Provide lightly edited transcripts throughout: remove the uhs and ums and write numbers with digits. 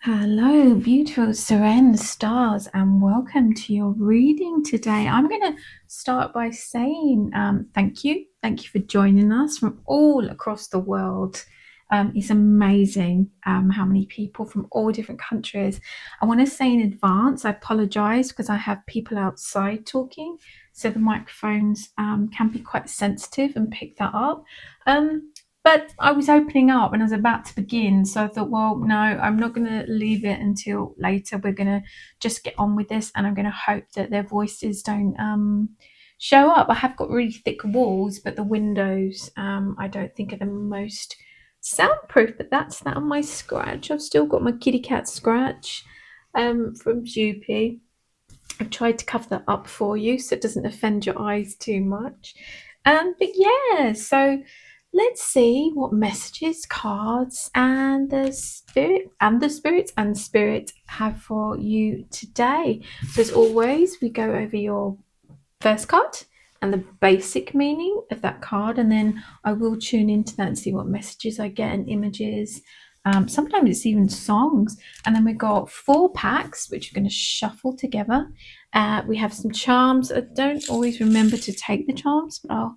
Hello, beautiful Seren Stars, and welcome to your reading today. I'm going to start by saying thank you. Thank you for joining us from all across the world. It's amazing how many people from all different countries. I want to say in advance, I apologize because I have people outside talking, so the microphones can be quite sensitive and pick that up. But I was opening up and I was about to begin. So I thought, well, no, I'm not going to leave it until later. We're going to just get on with this. And I'm going to hope that their voices don't show up. I have got really thick walls, but the windows I don't think are the most soundproof. But that's that on my scratch. I've still got my kitty cat scratch from Joopy. I've tried to cover that up for you so it doesn't offend your eyes too much. But yeah, so let's see what messages, cards, and the spirits and spirit have for you today. So as always, we go over your first card and the basic meaning of that card, and then I will tune into that and see what messages I get and images. Sometimes it's even songs. And then we've got 4 packs, which are going to shuffle together. We have some charms. I don't always remember to take the charms, but I'll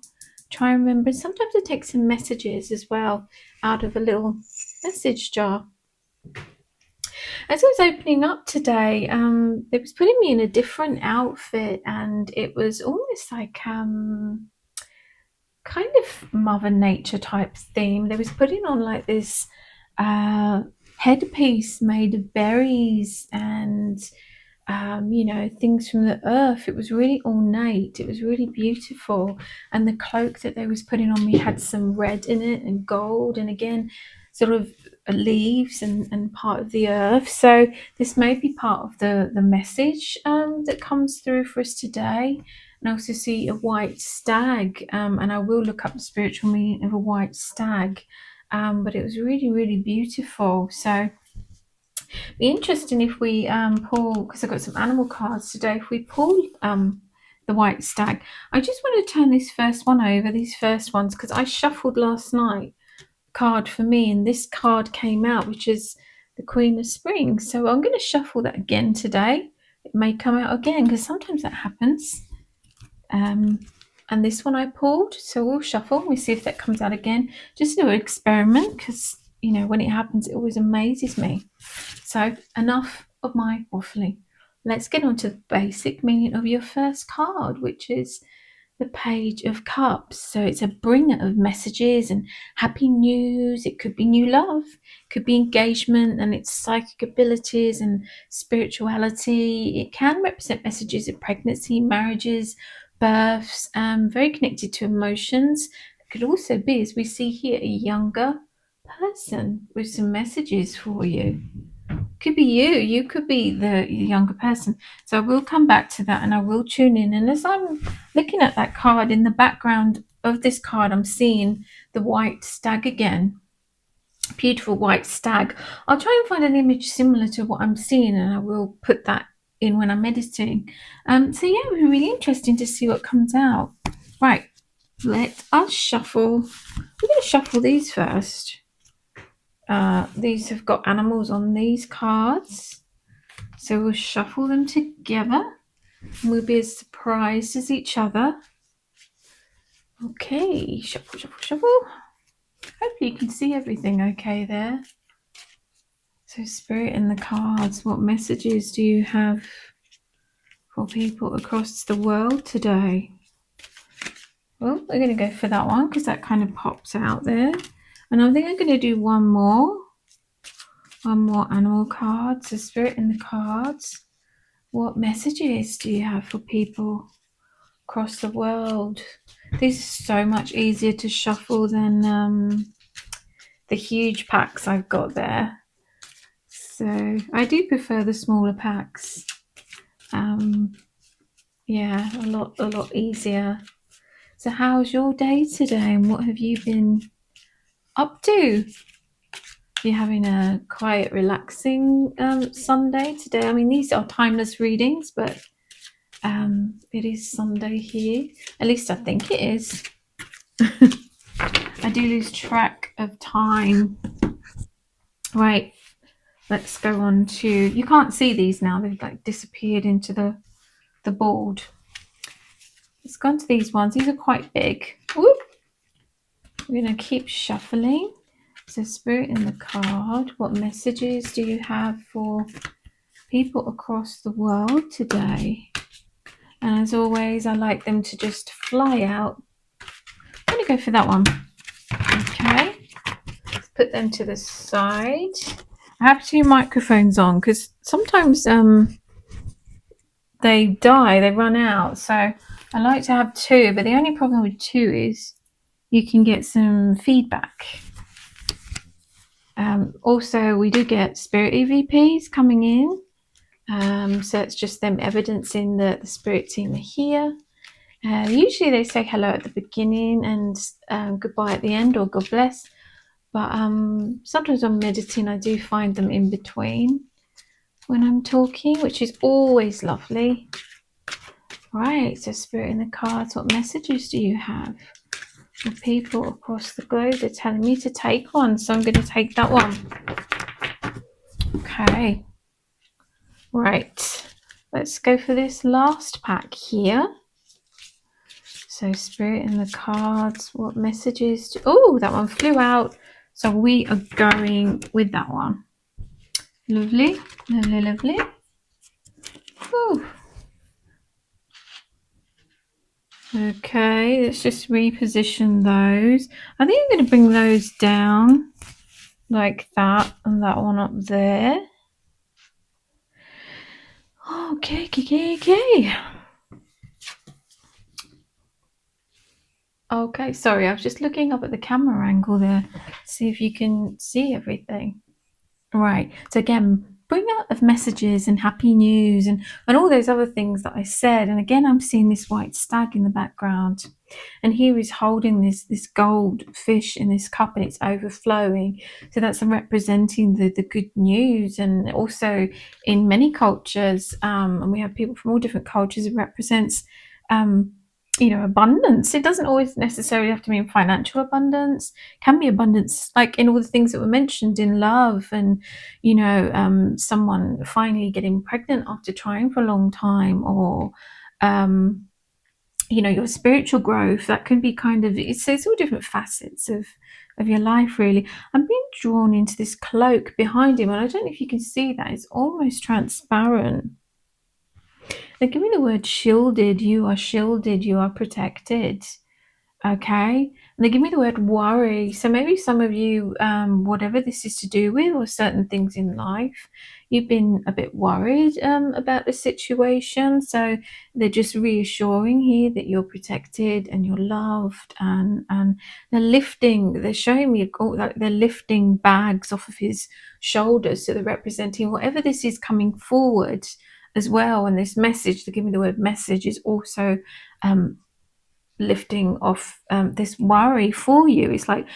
try and remember. Sometimes I take some messages as well out of a little message jar. As I was opening up today, it was putting me in a different outfit, and it was almost like kind of Mother Nature type theme. They was putting on like this headpiece made of berries and things from the earth. It was really ornate. It was really beautiful. And the cloak that they was putting on me had some red in it and gold, and again, sort of leaves and part of the earth. So this may be part of the message that comes through for us today. And I also see a white stag, and I will look up the spiritual meaning of a white stag. But it was really, really beautiful. So be interesting if we pull, because I've got some animal cards today. If we pull the white stag, I just want to turn this first one over, these first ones, because I shuffled last night card for me, and this card came out, which is the Queen of Spring. So I'm going to shuffle that again today. It may come out again because sometimes that happens. And this one I pulled, so we'll shuffle. We see if that comes out again. Just do an experiment, because when it happens, it always amazes me. So enough of my waffling. Let's get on to the basic meaning of your first card, which is the Page of Cups. So it's a bringer of messages and happy news. It could be new love, it could be engagement and its psychic abilities and spirituality. It can represent messages of pregnancy, marriages, births, very connected to emotions. It could also be, as we see here, a younger person with some messages for you. Could be you could be the younger person. So I will come back to that and I will tune in. And as I'm looking at that card, in the background of this card, I'm seeing the white stag again. Beautiful white stag. I'll try and find an image similar to what I'm seeing, and I will put that in when I'm editing. So yeah, it was really interesting to see what comes out. Right, let us shuffle. We're going to shuffle these first. These have got animals on these cards, so we'll shuffle them together and we'll be as surprised as each other. Okay, shuffle, shuffle, shuffle. Hopefully you can see everything okay there. So Spirit in the cards, what messages do you have for people across the world today? Well, we're going to go for that one because that kind of pops out there. And I think I'm going to do one more animal card. So Spirit in the cards, what messages do you have for people across the world? These are so much easier to shuffle than the huge packs I've got there. So I do prefer the smaller packs. Yeah, a lot easier. So how's your day today, and what have you been up to? You're having a quiet, relaxing Sunday today. I mean, these are timeless readings, but it is Sunday here. At least I think it is. I do lose track of time. Right, let's go on to, you can't see these now, they've like disappeared into the board. Let's go on to these ones. These are quite big. Whoop. We're going to keep shuffling. So Spirit in the card, what messages do you have for people across the world today? And as always, I like them to just fly out. I'm going to go for that one. Okay. Let's put them to the side. I have two microphones on because sometimes they die, they run out. So I like to have two, but the only problem with two is you can get some feedback. Also, we do get spirit EVPs coming in. So it's just them evidencing that the spirit team are here. Usually they say hello at the beginning and goodbye at the end, or God bless. But sometimes I'm meditating, I do find them in between when I'm talking, which is always lovely. Right, so Spirit in the cards, what messages do you have for people across the globe? They're telling me to take one, so I'm going to take that one. Okay. Right, let's go for this last pack here. So Spirit in the cards, what messages do... Oh, that one flew out. So we are going with that one. Lovely, lovely, lovely. Ooh. Okay, let's just reposition those. I think I'm going to bring those down like that, and that one up there. Okay. Okay, sorry, I was just looking up at the camera angle there, see if you can see everything. Right, so again, bring a lot of messages and happy news and all those other things that I said. And again, I'm seeing this white stag in the background. And here he's holding this gold fish in this cup, and it's overflowing. So that's representing the good news. And also in many cultures, and we have people from all different cultures, it represents abundance. It doesn't always necessarily have to mean financial abundance. It can be abundance, like in all the things that were mentioned, in love, and someone finally getting pregnant after trying for a long time, or your spiritual growth. That can be kind of, it's all different facets of your life, really. I'm being drawn into this cloak behind him, and I don't know if you can see that. It's almost transparent. They give me the word shielded. You are shielded, you are protected. Okay, and they give me the word worry. So maybe some of you, whatever this is to do with, or certain things in life, you've been a bit worried about the situation. So they're just reassuring here that you're protected and you're loved, and they're showing me like they're lifting bags off of his shoulders. So they're representing whatever this is coming forward as well. And this message, they give me the word message, is also lifting off this worry for you. It's like,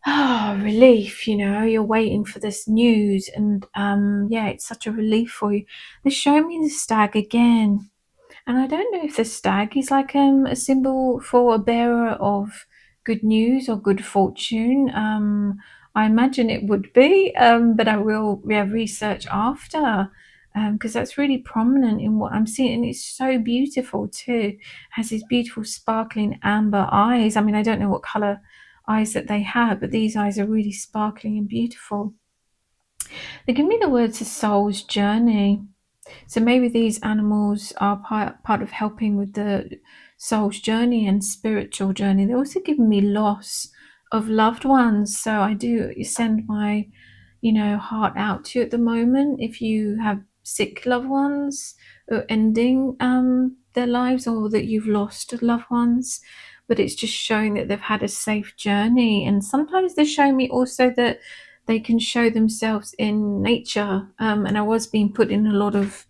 relief. You're waiting for this news, and it's such a relief for you. They're showing me the stag again, and I don't know if the stag is like a symbol for a bearer of good news or good fortune. I imagine it would be, but I will research after, because that's really prominent in what I'm seeing, and it's so beautiful too. It has these beautiful sparkling amber eyes. I mean, I don't know what color eyes that they have, but these eyes are really sparkling and beautiful. They give me the words "a soul's journey." So maybe these animals are part of helping with the soul's journey and spiritual journey. They're also giving me loss of loved ones. So I do send my, heart out to you at the moment. If you have sick loved ones ending their lives, or that you've lost loved ones, but it's just showing that they've had a safe journey. And sometimes they're showing me also that they can show themselves in nature. And I was being put in a lot of,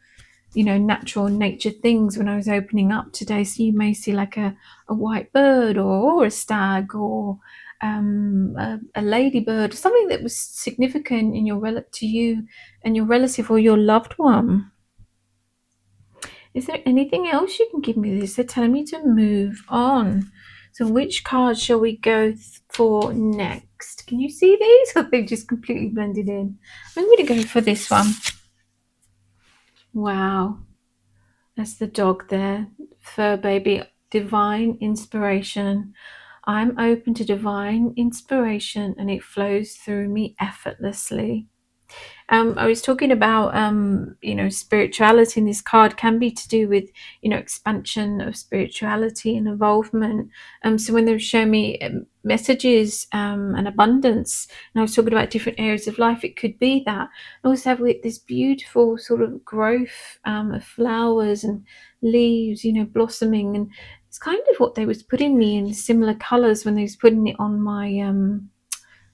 natural nature things when I was opening up today. So you may see like a white bird, or a stag, or a ladybird, something that was significant in to you and your relative or your loved one. Is there anything else you can give me? This they're telling me to move on. So which card shall we go for next? mixed. Can you see these? Or they just completely blended in? I'm going to go for this one. Wow. That's the dog there. Fur baby. Divine inspiration. I'm open to divine inspiration and it flows through me effortlessly. I was talking about, spirituality in this card can be to do with, expansion of spirituality and involvement. So when they were showing me messages and abundance, and I was talking about different areas of life, it could be that. I also have this beautiful sort of growth of flowers and leaves, blossoming, and it's kind of what they was putting me in similar colours when they was putting it on my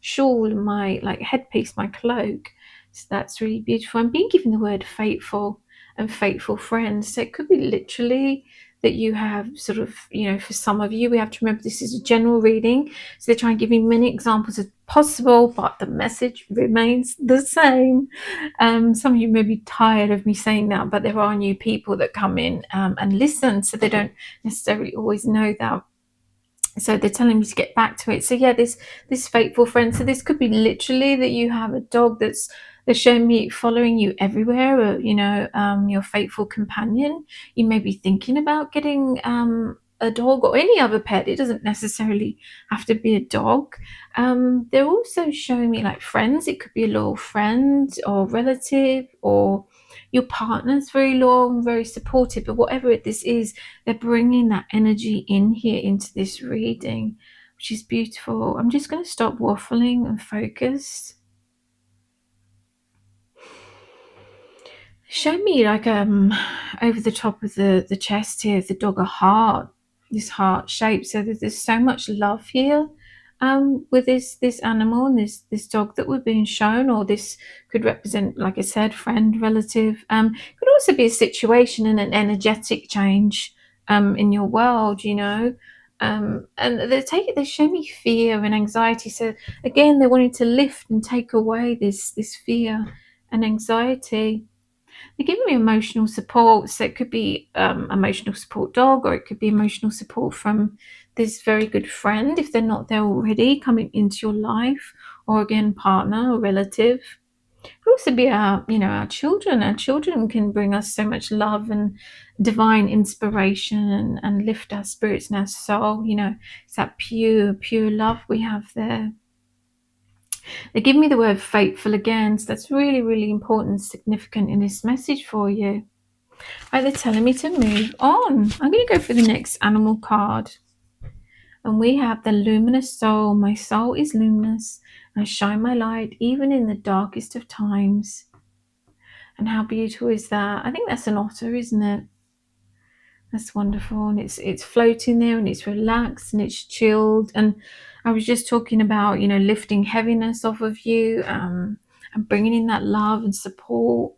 shawl and my headpiece, my cloak. So that's really beautiful. I'm being given the word faithful and faithful friends. So it could be literally that you have sort of, for some of you, we have to remember this is a general reading. So they try and give me many examples as possible, but the message remains the same. Some of you may be tired of me saying that, but there are new people that come in and listen, so they don't necessarily always know that. So they're telling me to get back to it. So yeah, this faithful friend. So this could be literally that you have a dog that's they're showing me following you everywhere, or your faithful companion. You may be thinking about getting a dog or any other pet. It doesn't necessarily have to be a dog. They're also showing me like friends. It could be a loyal friend or relative, or your partner's very loyal and very supportive. But whatever this is, they're bringing that energy in here into this reading, which is beautiful. I'm just going to stop waffling and focus. Show me like over the top of the chest here of the dog a heart, this heart shape. So that there's so much love here with this animal and this dog that we're being shown, or this could represent, like I said, friend, relative. Could also be a situation and an energetic change in your world, and they show me fear and anxiety. So again, they're wanting to lift and take away this fear and anxiety. They're giving me emotional support. So it could be emotional support dog, or it could be emotional support from this very good friend if they're not there already, coming into your life, or again, partner or relative. It could also be our children. Our children can bring us so much love and divine inspiration and lift our spirits and our soul. It's that pure love we have there. They give me the word faithful again, so that's really, really important and significant in this message for you. Right, they're telling me to move on. I'm going to go for the next animal card. And we have the luminous soul. My soul is luminous. I shine my light even in the darkest of times. And how beautiful is that? I think that's an otter, isn't it? That's wonderful. And it's floating there and it's relaxed and it's chilled. And I was just talking about, lifting heaviness off of you, and bringing in that love and support,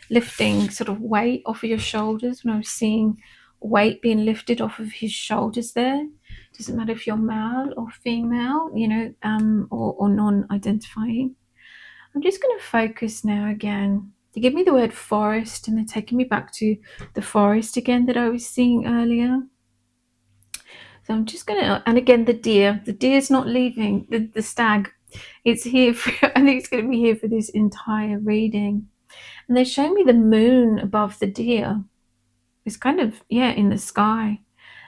lifting sort of weight off of your shoulders. When I was seeing weight being lifted off of his shoulders there, doesn't matter if you're male or female, or non-identifying. I'm just going to focus now again. They give me the word forest, and they're taking me back to the forest again that I was seeing earlier. So I'm just going to, and again, the deer's not leaving, the stag. It's here for, I think it's going to be here for this entire reading. And they're showing me the moon above the deer. It's kind of, in the sky.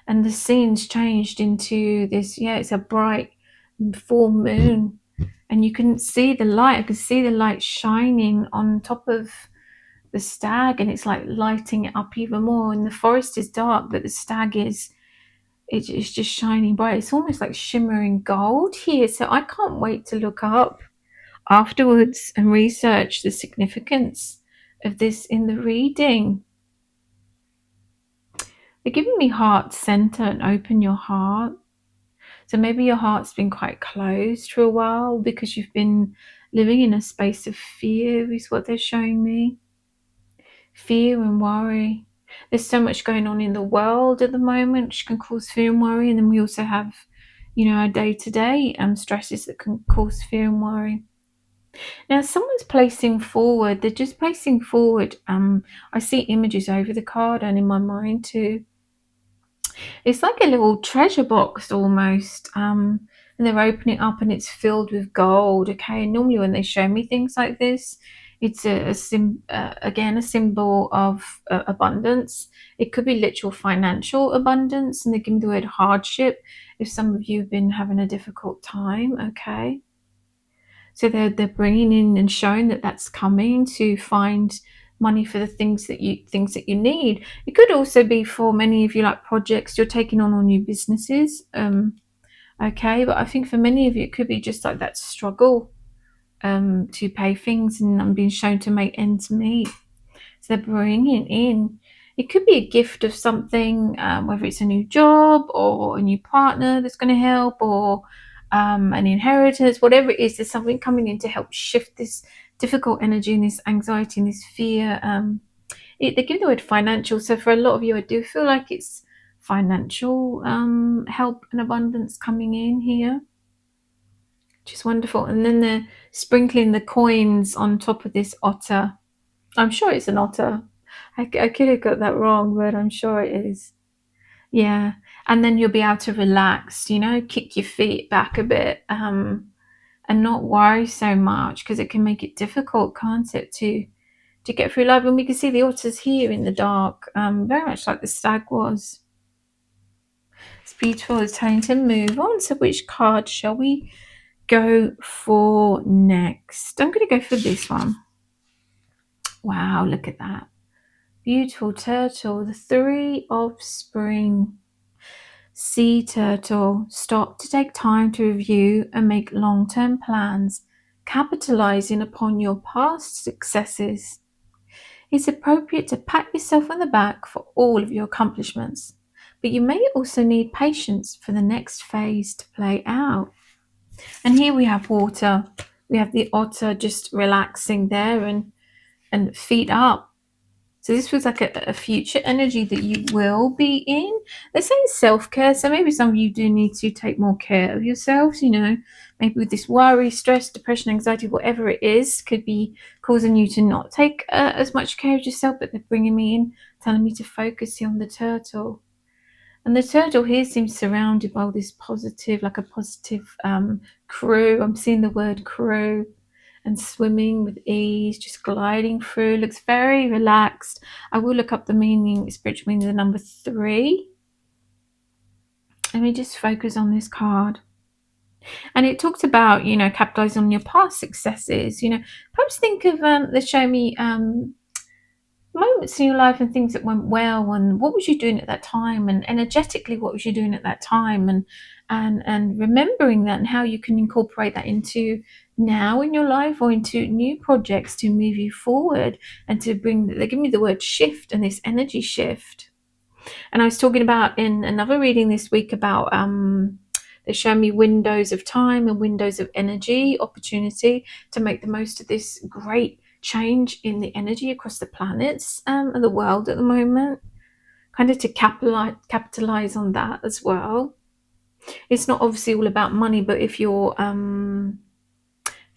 And the scene's changed into this, it's a bright full moon. And you can see the light. I can see the light shining on top of the stag, and it's like lighting it up even more. And the forest is dark, but the stag it's just shining bright. It's almost like shimmering gold here. So I can't wait to look up afterwards and research the significance of this in the reading. They're giving me heart center and open your heart. So maybe your heart's been quite closed for a while because you've been living in a space of fear, is what they're showing me. Fear and worry. There's so much going on in the world at the moment which can cause fear and worry. And then we also have, our day-to-day stresses that can cause fear and worry. Now, someone's placing forward. They're just placing forward. I see images over the card and in my mind too. It's like a little treasure box almost, and they're opening up and it's filled with gold. Okay, and normally when they show me things like this, it's again a symbol of abundance. It could be literal financial abundance, and they give me the word hardship if some of you have been having a difficult time. Okay, so they're bringing in and showing that that's coming to find money for the things that you need. It could also be for many of you, like projects you're taking on or new businesses. Okay, but I think for many of you it could be just like that struggle to pay things, and I'm being shown to make ends meet. So they're bringing in. It could be a gift of something, whether it's a new job or a new partner that's going to help, or an inheritance, whatever it is. There's something coming in to help shift this difficult energy and this anxiety and this fear. They give the word financial. So for a lot of you, I do feel like it's financial help and abundance coming in here, which is wonderful. And then they're sprinkling the coins on top of this otter. I'm sure it's an otter. I could have got that wrong, but I'm sure it is. Yeah. And then you'll be able to relax, kick your feet back a bit, and not worry so much, because it can make it difficult, can't it, to get through life. And we can see the otters here in the dark, very much like the stag was. It's beautiful. It's time to move on. So which card shall we go for next? I'm going to go for this one. Wow, look at that. Beautiful turtle, the 3 of spring. Sea turtle, stop to take time to review and make long-term plans, capitalizing upon your past successes. It's appropriate to pat yourself on the back for all of your accomplishments, but you may also need patience for the next phase to play out. And here we have water. We have the otter just relaxing there and feet up. So this feels like a future energy that you will be in. They're saying self-care. So maybe some of you do need to take more care of yourselves, maybe with this worry, stress, depression, anxiety, whatever it is, could be causing you to not take as much care of yourself. But they're bringing me in, telling me to focus here on the turtle. And the turtle here seems surrounded by all this positive, like a positive crew. I'm seeing the word crew. And swimming with ease, just gliding through. Looks very relaxed. I will look up the spiritual meaning of the number 3. Let me just focus on this card. And it talks about, capitalizing on your past successes. Perhaps think of, they show me moments in your life and things that went well, and what was you doing at that time, and energetically what was you doing at that time, and remembering that, and how you can incorporate that into now in your life or into new projects to move you forward, and to bring, they give me the word shift and this energy shift. And I was talking about in another reading this week about they show me windows of time and windows of energy, opportunity to make the most of this great change in the energy across the planets and the world at the moment, kind of to capitalize on that as well. It's not obviously all about money, but if you're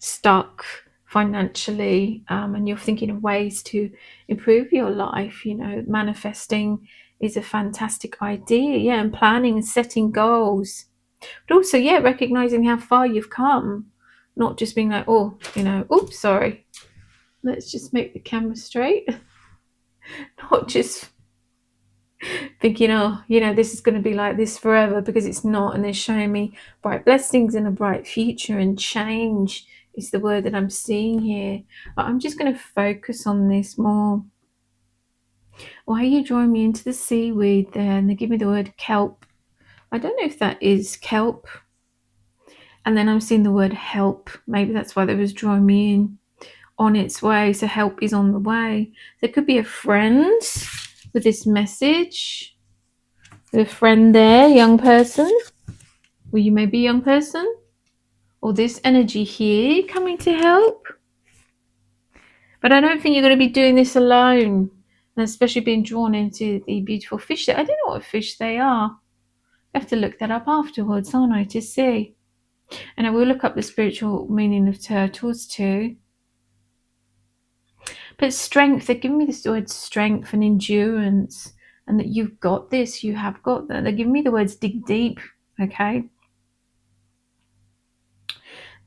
stuck financially and you're thinking of ways to improve your life, manifesting is a fantastic idea. And planning and setting goals, but also recognizing how far you've come, not just being like, oops, sorry, let's just make the camera straight. Not just thinking, this is going to be like this forever, because it's not. And they're showing me bright blessings and a bright future, and change is the word that I'm seeing here. But I'm just going to focus on this more. Why are you drawing me into the seaweed there? And they give me the word kelp. I don't know if that is kelp. And then I'm seeing the word help. Maybe that's why they was drawing me in. On its way. So help is on the way. There could be a friend with this message. With a friend there, young person. Or you may be a young person. Or this energy here coming to help. But I don't think you're going to be doing this alone. And especially being drawn into the beautiful fish. I don't know what fish they are. I have to look that up afterwards, aren't I, to see. And I will look up the spiritual meaning of turtles too. But strength, they're giving me this word strength and endurance, and that you've got this, you have got that. They're giving me the words dig deep, okay?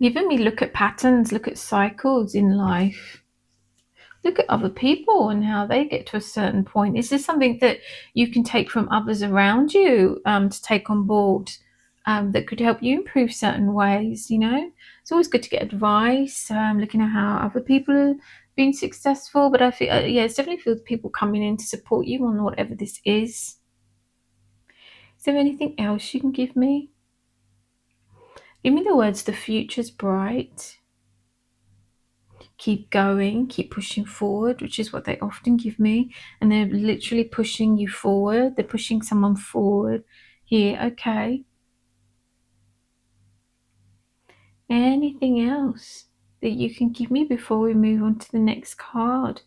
Giving me look at patterns, look at cycles in life. Look at other people and how they get to a certain point. Is this something that you can take from others around you to take on board that could help you improve certain ways? You know, it's always good to get advice, looking at how other people are being successful. But I feel, yeah, it's definitely feels people coming in to support you on whatever this is. Is there anything else you can give me? Give me the words, the future's bright. Keep going, keep pushing forward, which is what they often give me. And they're literally pushing you forward. They're pushing someone forward here. Okay. Anything else that you can give me before we move on to the next card?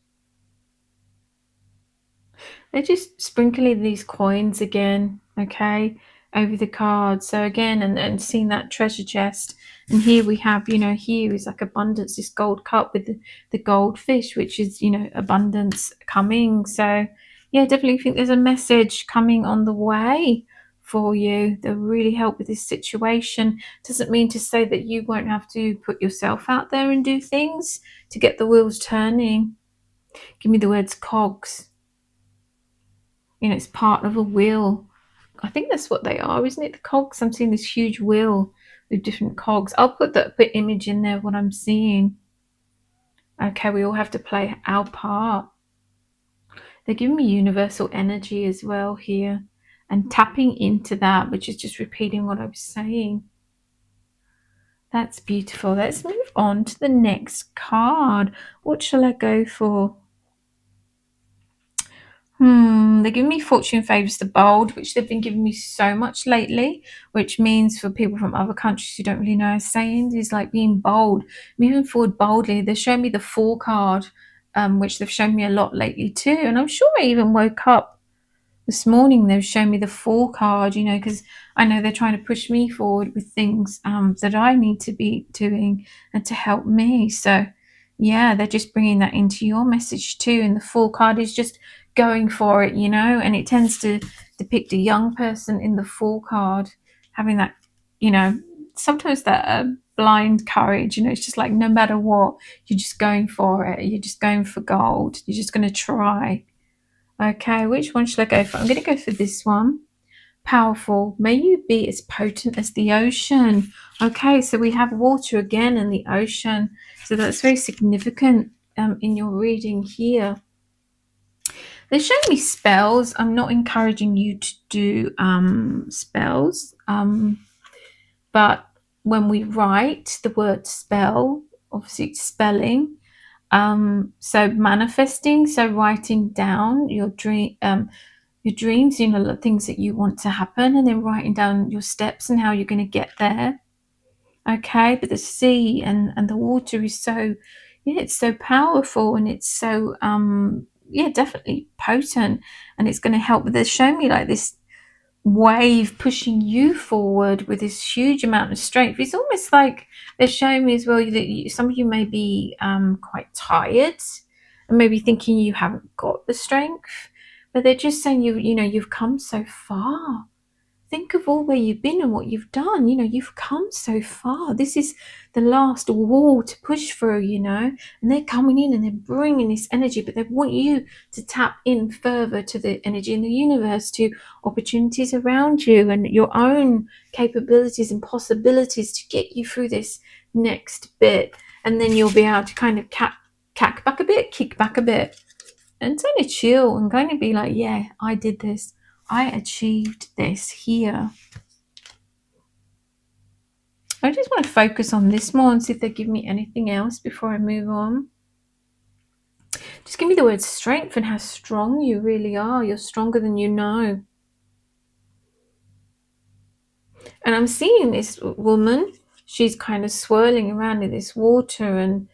They're just sprinkling these coins again, okay, over the cards. So again, and seeing that treasure chest. And here we have, you know, here is like abundance, this gold cup with the goldfish, which is, you know, abundance coming. So yeah, definitely think there's a message coming on the way for you that will really help with this situation. Doesn't mean to say that you won't have to put yourself out there and do things to get the wheels turning. Give me the words cogs. You know, it's part of a wheel. I think that's what they are, isn't it? The cogs. I'm seeing this huge wheel with different cogs. I'll put that image in there, what I'm seeing. Okay, we all have to play our part. They're giving me universal energy as well here and tapping into that, which is just repeating what I was saying. That's beautiful. Let's move on to the next card. What shall I go for? They're giving me fortune favours the bold, which they've been giving me so much lately, which means for people from other countries who don't really know saying is like being bold, moving forward boldly. They're showing me the Fool card, which they've shown me a lot lately too. And I'm sure I even woke up this morning they've shown me the Fool card, you know, because I know they're trying to push me forward with things that I need to be doing and to help me. So yeah, they're just bringing that into your message too. And the Fool card is just going for it, you know, and it tends to depict a young person in the Fool card having that, you know, sometimes that blind courage, you know. It's just like no matter what, you're just going for it, you're just going for gold, you're just going to try. Okay, which one should I go for? I'm going to go for this one. Powerful. May you be as potent as the ocean. Okay, so we have water again and the ocean. So that's very significant in your reading here. They're showing me spells. I'm not encouraging you to do spells. But when we write the word spell, obviously it's spelling. So manifesting, so writing down your dreams, you know, the things that you want to happen, and then writing down your steps and how you're going to get there. Okay, but the sea and the water is so, yeah, it's so powerful and it's so yeah, definitely potent, and it's going to help. But they're showing me like this wave pushing you forward with this huge amount of strength. It's almost like they're showing me as well that some of you may be quite tired and maybe thinking you haven't got the strength, but they're just saying you know, you've come so far. Think of all where you've been and what you've done. You know, you've come so far. This is the last wall to push through, you know, and they're coming in and they're bringing this energy, but they want you to tap in further to the energy in the universe, to opportunities around you and your own capabilities and possibilities to get you through this next bit. And then you'll be able to kind of kick back a bit and kind of chill and kind of be like, yeah, I did this. I achieved this here. I just want to focus on this more and see if they give me anything else before I move on. Just give me the word strength and how strong you really are. You're stronger than you know. And I'm seeing this woman, she's kind of swirling around in this water and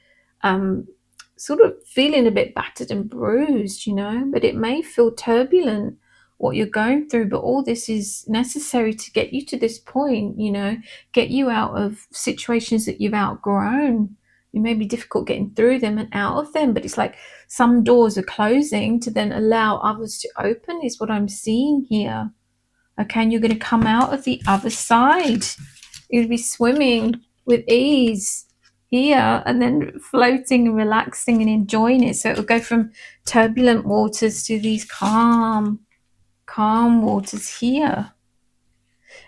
sort of feeling a bit battered and bruised, you know, but it may feel turbulent what you're going through, but all this is necessary to get you to this point, you know, get you out of situations that you've outgrown. It may be difficult getting through them and out of them, but it's like some doors are closing to then allow others to open, is what I'm seeing here. Okay, and you're going to come out of the other side. You'll be swimming with ease here, and then floating and relaxing and enjoying it. So it will go from turbulent waters to these calm waters here.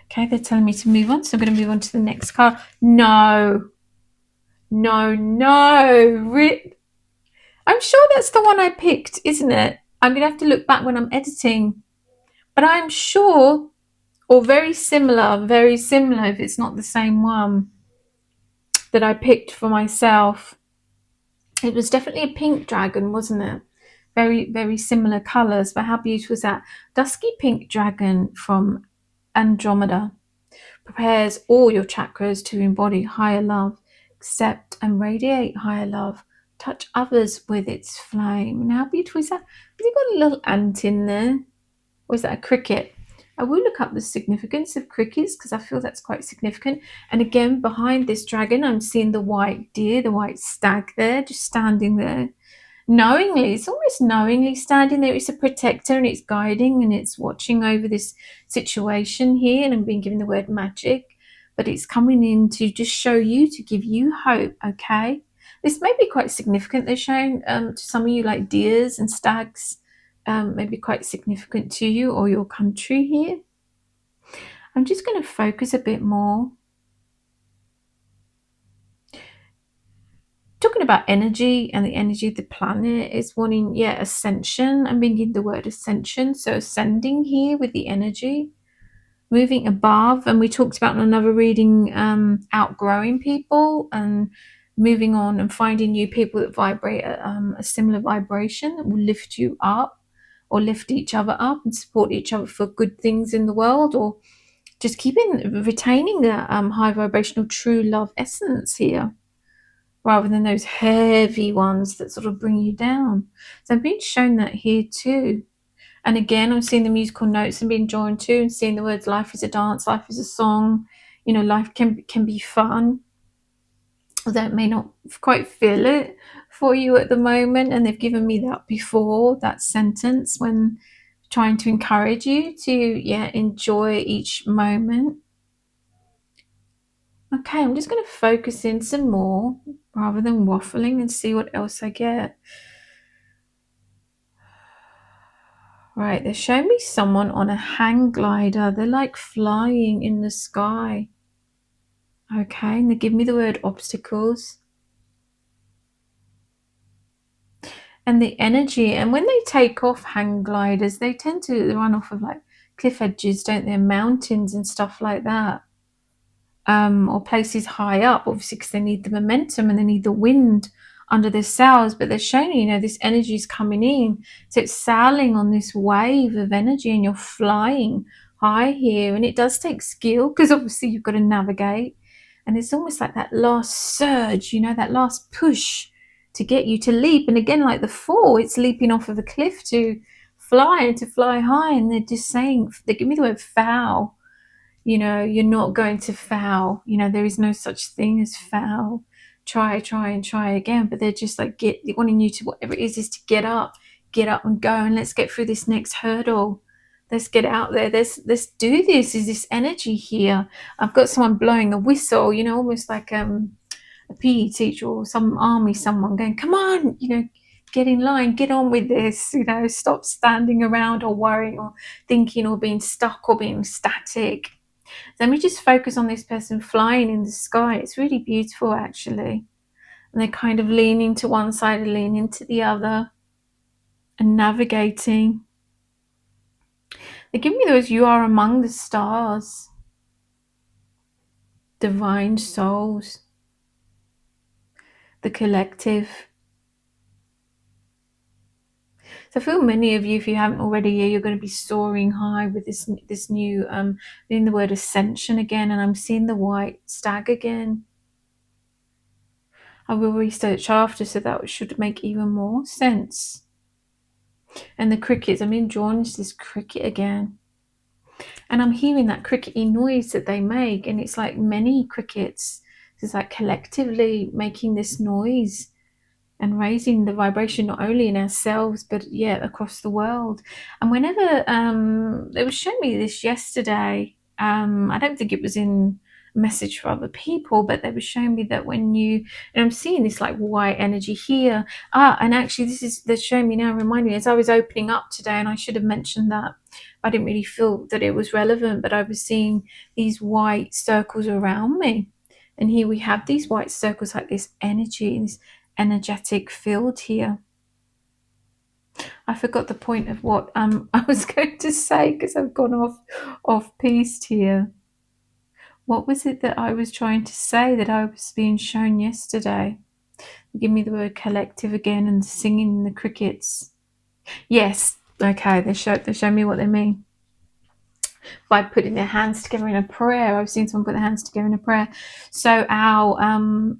Okay, they're telling me to move on, so I'm going to move on to the next card. No, no, no. I'm sure that's the one I picked, isn't it? I'm going to have to look back when I'm editing. But I'm sure, or very similar if it's not the same one that I picked for myself. It was definitely a pink dragon, wasn't it? Very, very similar colours, but how beautiful is that? Dusky pink dragon from Andromeda prepares all your chakras to embody higher love, accept and radiate higher love, touch others with its flame. And how beautiful is that? Has it got a little ant in there? Or is that a cricket? I will look up the significance of crickets because I feel that's quite significant. And again, behind this dragon, I'm seeing the white deer, the white stag there, just standing there. Knowingly, it's almost knowingly standing there. It's a protector and it's guiding and it's watching over this situation here. And I'm being given the word magic, but it's coming in to just show you, to give you hope, okay? This may be quite significant. They're showing to some of you like deers and stags, may be quite significant to you or your country here. I'm just going to focus a bit more. Talking about energy, and the energy of the planet is wanting, ascension. I'm being the word ascension, so ascending here with the energy, moving above. And we talked about in another reading, outgrowing people and moving on and finding new people that vibrate at a similar vibration that will lift you up or lift each other up and support each other for good things in the world, or just retaining the high vibrational true love essence here, rather than those heavy ones that sort of bring you down. So I'm being shown that here too. And again, I'm seeing the musical notes and being drawn to and seeing the words life is a dance, life is a song. You know, life can be fun, although it may not quite feel it for you at the moment. And they've given me that before, that sentence, when trying to encourage you to, enjoy each moment. Okay, I'm just going to focus in some more rather than waffling and see what else I get. Right, they're showing me someone on a hang glider. They're like flying in the sky. Okay, and they give me the word obstacles. And the energy, and when they take off hang gliders, they tend to run off of like cliff edges, don't they? Mountains and stuff like that. Or places high up, obviously, because they need the momentum and they need the wind under their sails. But they're showing you, this energy is coming in, so it's sailing on this wave of energy, and you're flying high here. And it does take skill, because obviously you've got to navigate, and it's almost like that last surge, that last push to get you to leap. And again, like the fall, it's leaping off of a cliff to fly high. And they're just saying, they give me the word foul. You're not going to foul. There is no such thing as foul. Try and try again. But they're just like wanting you to, whatever it is to get up and go, and let's get through this next hurdle. Let's get out there. Let's do this. Is this energy here? I've got someone blowing a whistle, almost like a PE teacher or some army, someone going, come on, get in line, get on with this, stop standing around or worrying or thinking or being stuck or being static. Let me just focus on this person flying in the sky. It's really beautiful, actually. And they're kind of leaning to one side and leaning to the other and navigating. They give me those, you are among the stars, divine souls, the collective. So I feel many of you, if you haven't already, you're going to be soaring high with this new, in the word ascension again, and I'm seeing the white stag again. I will research after, so that should make even more sense. And the crickets, I'm being drawn to this cricket again. And I'm hearing that crickety noise that they make, and it's like many crickets. It's like collectively making this noise and raising the vibration not only in ourselves but across the world. And whenever they were showing me this yesterday, I don't think it was in message for other people, but they were showing me that when you, and I'm seeing this like white energy here. And actually they're showing me now, reminding me as I was opening up today, and I should have mentioned that. I didn't really feel that it was relevant, but I was seeing these white circles around me. And here we have these white circles, like this energy, this energetic field here. I forgot the point of what I was going to say because I've gone off piste here. What was it that I was trying to say that I was being shown yesterday? Give me the word collective again and singing the crickets. Yes, okay, they show me what they mean by putting their hands together in a prayer. I've seen someone put their hands together in a prayer. So our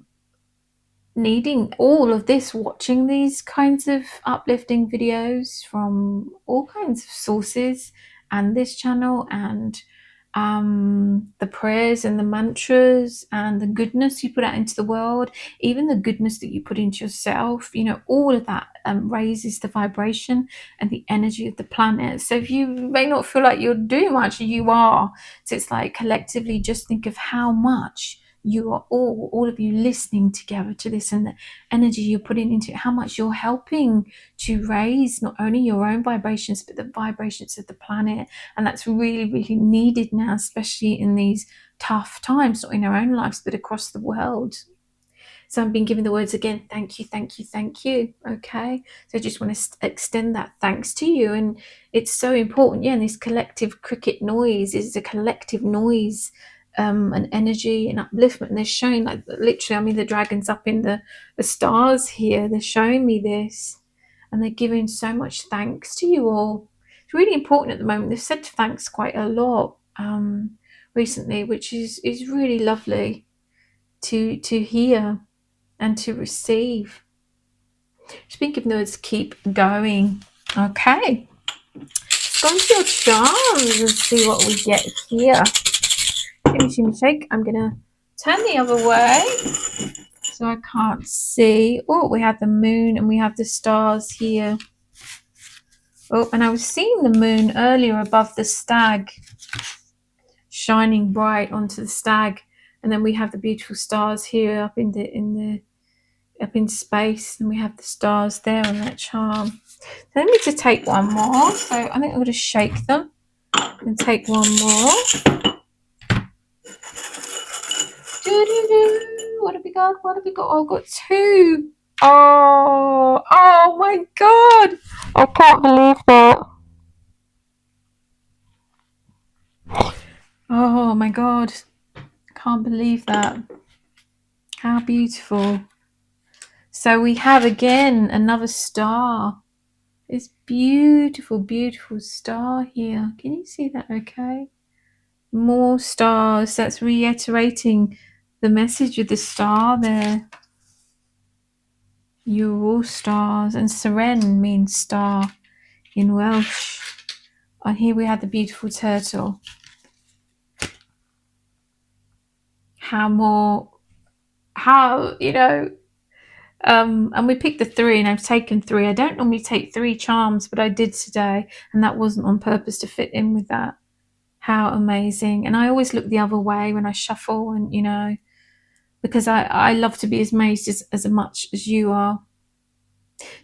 needing all of this, watching these kinds of uplifting videos from all kinds of sources, and this channel, and the prayers and the mantras and the goodness you put out into the world, even the goodness that you put into yourself, all of that raises the vibration and the energy of the planet. So if you may not feel like you're doing much, you are. So it's like collectively just think of how much you are all of you listening together to this, and the energy you're putting into it, how much you're helping to raise not only your own vibrations but the vibrations of the planet. And that's really, really needed now, especially in these tough times, not in our own lives but across the world. So I've been given the words again, thank you, thank you, thank you. Okay, so I just want to extend that thanks to you. And it's so important, and this collective cricket noise is a collective noise, and energy and upliftment. And they're showing, like, literally, I mean, the dragons up in the stars here, they're showing me this, and they're giving so much thanks to you all. It's really important at the moment. They've said thanks quite a lot recently, which is really lovely to hear and to receive. Just been given the words keep going. Okay, let's go into your charms and see what we get here. Shimmy, shimmy, shake. I'm gonna turn the other way so I can't see. Oh, we have the moon and we have the stars here. Oh, and I was seeing the moon earlier above the stag, shining bright onto the stag, and then we have the beautiful stars here up up in space, and we have the stars there on that charm. So let me just take one more. So I think I'm going to shake them and take one more. What have we got? What have we got? Oh, I've got two. Oh my God. I can't believe that. Oh my God. Can't believe that. How beautiful. So we have again another star. This beautiful, beautiful star here. Can you see that okay? More stars. That's reiterating the message of the star there. You're all stars. And Seren means star in Welsh. And here we have the beautiful turtle. And we picked the three, and I've taken three. I don't normally take three charms, but I did today, and that wasn't on purpose to fit in with that. How amazing. And I always look the other way when I shuffle, and because I love to be as amazed as much as you are.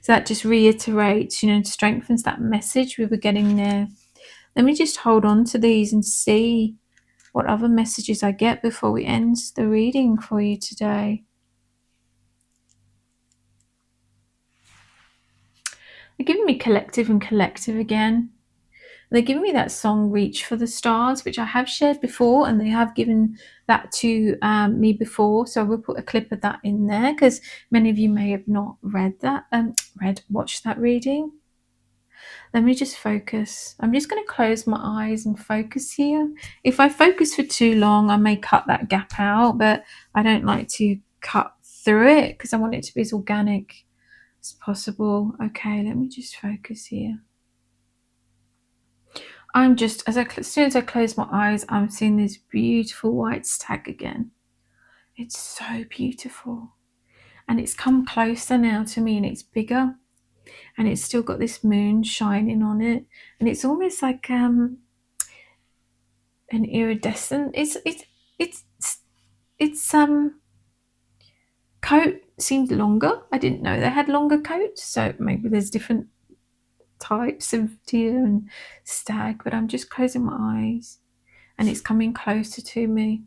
So that just reiterates, strengthens that message we were getting there. Let me just hold on to these and see what other messages I get before we end the reading for you today. They're giving me collective and collective again. They're giving me that song Reach for the Stars, which I have shared before, and they have given that to me before. So I will put a clip of that in there because many of you may have not watched that reading. Let me just focus. I'm just going to close my eyes and focus here. If I focus for too long, I may cut that gap out, but I don't like to cut through it because I want it to be as organic as possible. Okay, let me just focus here. I'm just, as soon as I close my eyes, I'm seeing this beautiful white stag again. It's so beautiful. And it's come closer now to me, and it's bigger. And it's still got this moon shining on it. And it's almost like an iridescent. It's its coat seemed longer. I didn't know they had longer coats, so maybe there's different types of deer and stag, but I'm just closing my eyes and it's coming closer to me,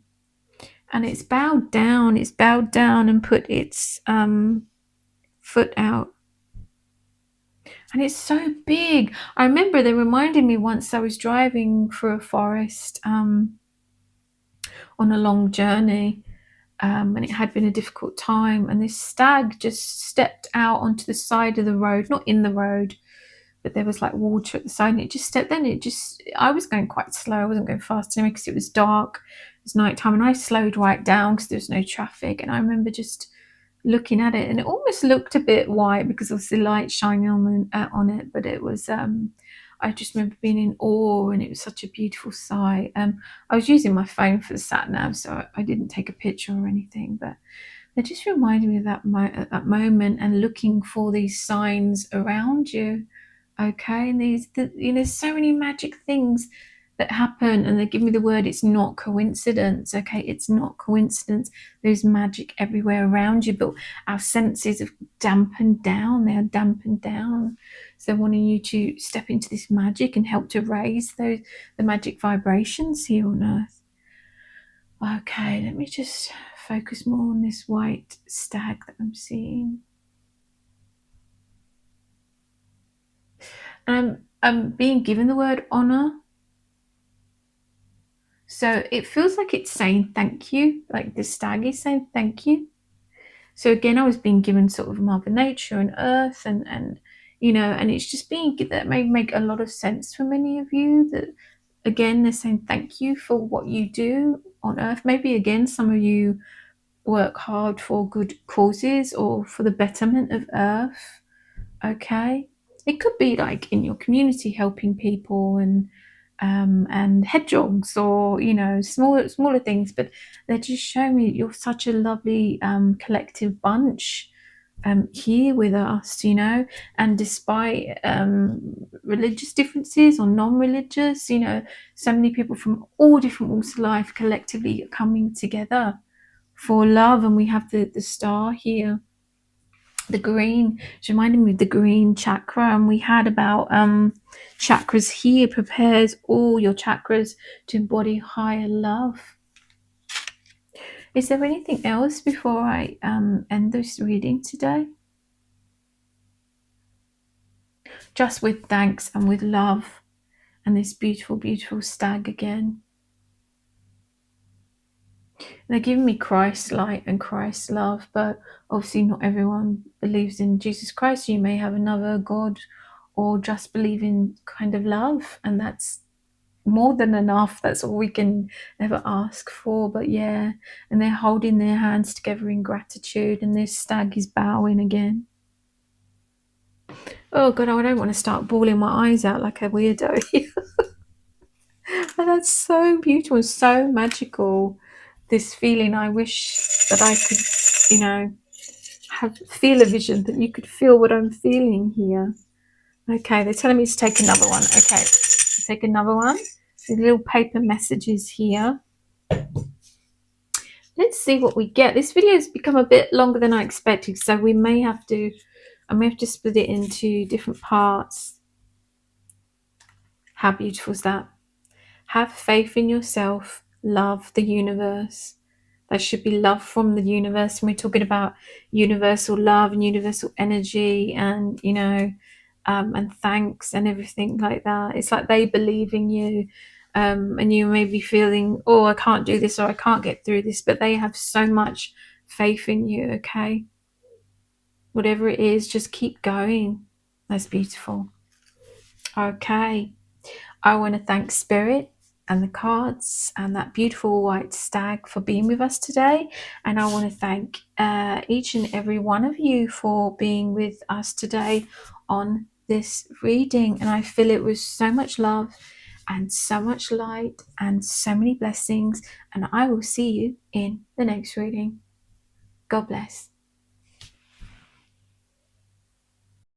and it's bowed down. It's bowed down and put its foot out, and it's so big. I remember they reminded me once I was driving through a forest on a long journey, and it had been a difficult time, and this stag just stepped out onto the side of the road, not in the road, but there was like water at the side, and it just stepped. Then it just, I was going quite slow. I wasn't going fast anyway because it was dark. It was nighttime, and I slowed right down because there was no traffic. And I remember just looking at it, and it almost looked a bit white because of the light shining on it. But it was, I just remember being in awe, and it was such a beautiful sight. I was using my phone for the sat nav, so I didn't take a picture or anything, but it just reminded me of at that moment, and looking for these signs around you. Okay, and there's so many magic things that happen, and they give me the word, it's not coincidence. Okay, it's not coincidence. There's magic everywhere around you, but our senses have dampened down. They are dampened down, so they're wanting you to step into this magic and help to raise the magic vibrations here on earth. Okay, let me just focus more on this white stag that I'm seeing. I'm being given the word honor. So it feels like it's saying thank you, like the stag is saying thank you. So again, I was being given sort of Mother Nature and Earth, and and it's just being, that may make a lot of sense for many of you, that again, they're saying thank you for what you do on Earth. Maybe again, some of you work hard for good causes or for the betterment of Earth. Okay, it could be like in your community helping people and hedgehogs, or smaller things, but they're just showing me you're such a lovely collective bunch here with us, and despite religious differences or non-religious, so many people from all different walks of life collectively are coming together for love. And we have the star here, the green. It's reminding me of the green chakra, and we had about chakras here prepares all your chakras to embody higher love. Is there anything else before I end this reading today? Just with thanks and with love, and this beautiful, beautiful stag again. They're giving me Christ light and Christ love, but obviously not everyone believes in Jesus Christ. You may have another God, or just believe in kind of love, and that's more than enough. That's all we can ever ask for. But yeah, and they're holding their hands together in gratitude, and this stag is bowing again. Oh God, I don't want to start bawling my eyes out like a weirdo. But that's so beautiful, so magical. This feeling, I wish that I could, feel a vision, that you could feel what I'm feeling here. Okay, they're telling me to take another one. Okay, take another one. The little paper messages here. Let's see what we get. This video has become a bit longer than I expected, so I may have to split it into different parts. How beautiful is that? Have faith in yourself. Love the universe. There should be love from the universe. When we're talking about universal love and universal energy, and and thanks and everything like that. It's like they believe in you, and you may be feeling, oh, I can't do this, or I can't get through this, but they have so much faith in you. Okay, whatever it is, just keep going. That's beautiful. Okay, I want to thank Spirit and the cards and that beautiful white stag for being with us today. And I want to thank each and every one of you for being with us today on this reading. And I feel it was so much love and so much light and so many blessings. And I will see you in the next reading. God bless.